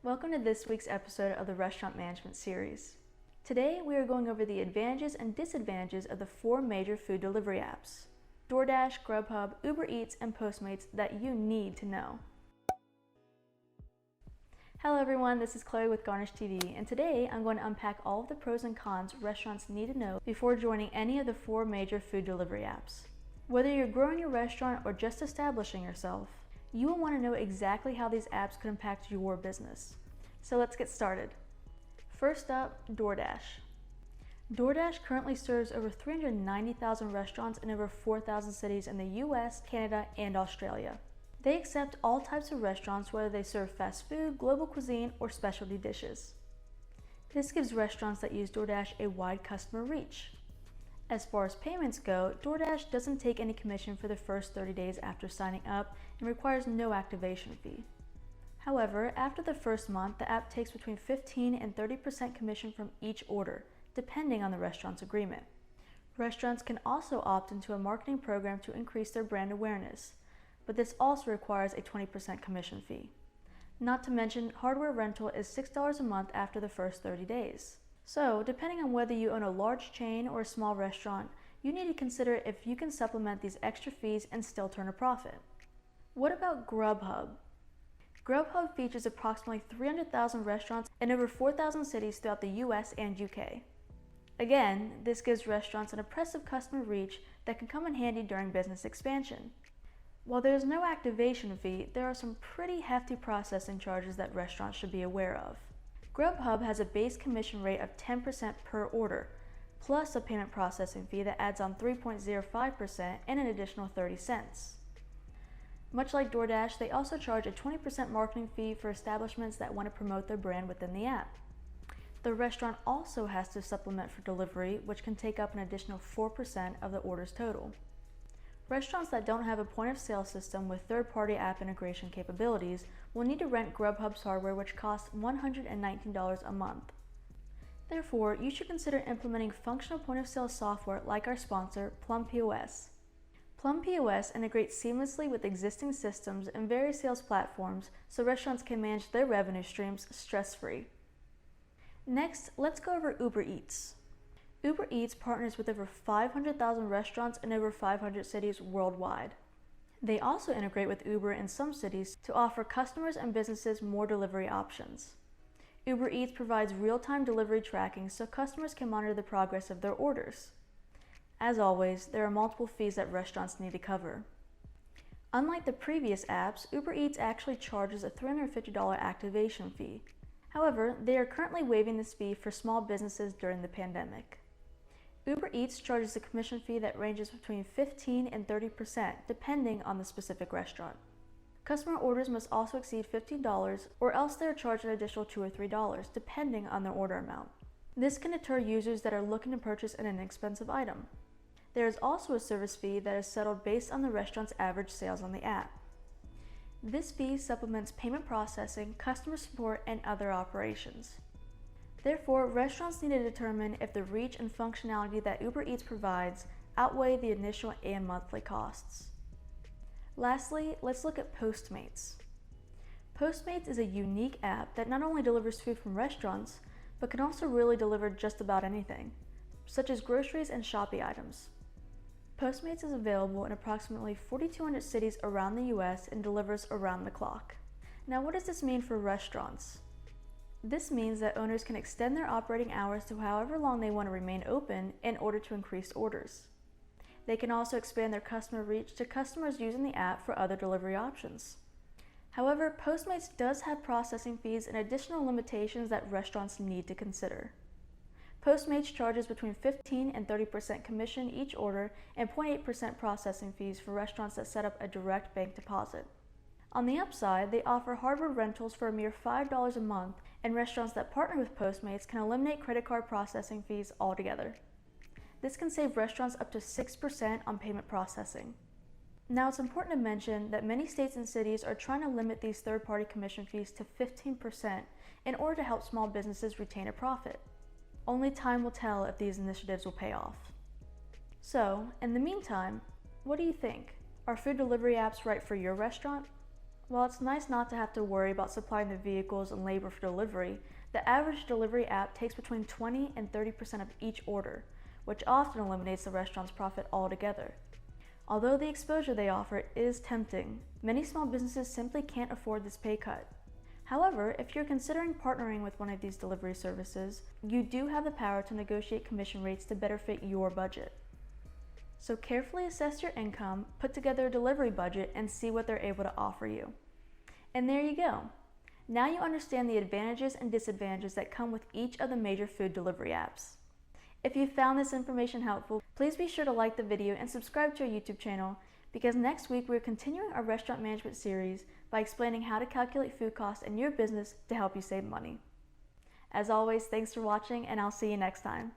Welcome to this week's episode of the Restaurant Management Series. Today we are going over the advantages and disadvantages of the 4 major food delivery apps: DoorDash, Grubhub, Uber Eats, and Postmates that you need to know. Hello everyone, this is Chloe with Garnish TV, and today I'm going to unpack all of the pros and cons restaurants need to know before joining any of the 4 major food delivery apps. Whether you're growing your restaurant or just establishing yourself, you will want to know exactly how these apps could impact your business. So let's get started. First up, DoorDash. DoorDash currently serves over 390,000 restaurants in over 4,000 cities in the US, Canada, and Australia. They accept all types of restaurants, whether they serve fast food, global cuisine, or specialty dishes. This gives restaurants that use DoorDash a wide customer reach. As far as payments go, DoorDash doesn't take any commission for the first 30 days after signing up and requires no activation fee. However, after the first month, the app takes between 15 and 30% commission from each order, depending on the restaurant's agreement. Restaurants can also opt into a marketing program to increase their brand awareness, but this also requires a 20% commission fee. Not to mention, hardware rental is $6 a month after the first 30 days. So, depending on whether you own a large chain or a small restaurant, you need to consider if you can supplement these extra fees and still turn a profit. What about Grubhub? Grubhub features approximately 300,000 restaurants in over 4,000 cities throughout the US and UK. Again, this gives restaurants an impressive customer reach that can come in handy during business expansion. While there is no activation fee, there are some pretty hefty processing charges that restaurants should be aware of. Grubhub has a base commission rate of 10% per order, plus a payment processing fee that adds on 3.05% and an additional 30 cents. Much like DoorDash, they also charge a 20% marketing fee for establishments that want to promote their brand within the app. The restaurant also has to supplement for delivery, which can take up an additional 4% of the order's total. Restaurants that don't have a point-of-sale system with third-party app integration capabilities will need to rent Grubhub's hardware, which costs $119 a month. Therefore, you should consider implementing functional point-of-sale software like our sponsor, Plum POS. Plum POS integrates seamlessly with existing systems and various sales platforms so restaurants can manage their revenue streams stress-free. Next, let's go over Uber Eats. Uber Eats partners with over 500,000 restaurants in over 500 cities worldwide. They also integrate with Uber in some cities to offer customers and businesses more delivery options. Uber Eats provides real-time delivery tracking so customers can monitor the progress of their orders. As always, there are multiple fees that restaurants need to cover. Unlike the previous apps, Uber Eats actually charges a $350 activation fee. However, they are currently waiving this fee for small businesses during the pandemic. Uber Eats charges a commission fee that ranges between 15 and 30% depending on the specific restaurant. Customer orders must also exceed $15 or else they are charged an additional $2 or $3 depending on their order amount. This can deter users that are looking to purchase an inexpensive item. There is also a service fee that is settled based on the restaurant's average sales on the app. This fee supplements payment processing, customer support, and other operations. Therefore, restaurants need to determine if the reach and functionality that Uber Eats provides outweigh the initial and monthly costs. Lastly, let's look at Postmates. Postmates is a unique app that not only delivers food from restaurants, but can also really deliver just about anything, such as groceries and shopping items. Postmates is available in approximately 4,200 cities around the US and delivers around the clock. Now, what does this mean for restaurants? This means that owners can extend their operating hours to however long they want to remain open in order to increase orders. They can also expand their customer reach to customers using the app for other delivery options. However, Postmates does have processing fees and additional limitations that restaurants need to consider. Postmates charges between 15 and 30% commission each order and 0.8% processing fees for restaurants that set up a direct bank deposit. On the upside, they offer hardware rentals for a mere $5 a month, and restaurants that partner with Postmates can eliminate credit card processing fees altogether. This can save restaurants up to 6% on payment processing. Now, it's important to mention that many states and cities are trying to limit these third-party commission fees to 15% in order to help small businesses retain a profit. Only time will tell if these initiatives will pay off. So, in the meantime, what do you think? Are food delivery apps right for your restaurant? While it's nice not to have to worry about supplying the vehicles and labor for delivery, the average delivery app takes between 20 and 30% of each order, which often eliminates the restaurant's profit altogether. Although the exposure they offer is tempting, many small businesses simply can't afford this pay cut. However, if you're considering partnering with one of these delivery services, you do have the power to negotiate commission rates to better fit your budget. So carefully assess your income, put together a delivery budget, and see what they're able to offer you. And there you go. Now you understand the advantages and disadvantages that come with each of the major food delivery apps. If you found this information helpful, please be sure to like the video and subscribe to our YouTube channel, because next week we're continuing our restaurant management series by explaining how to calculate food costs in your business to help you save money. As always, thanks for watching, and I'll see you next time.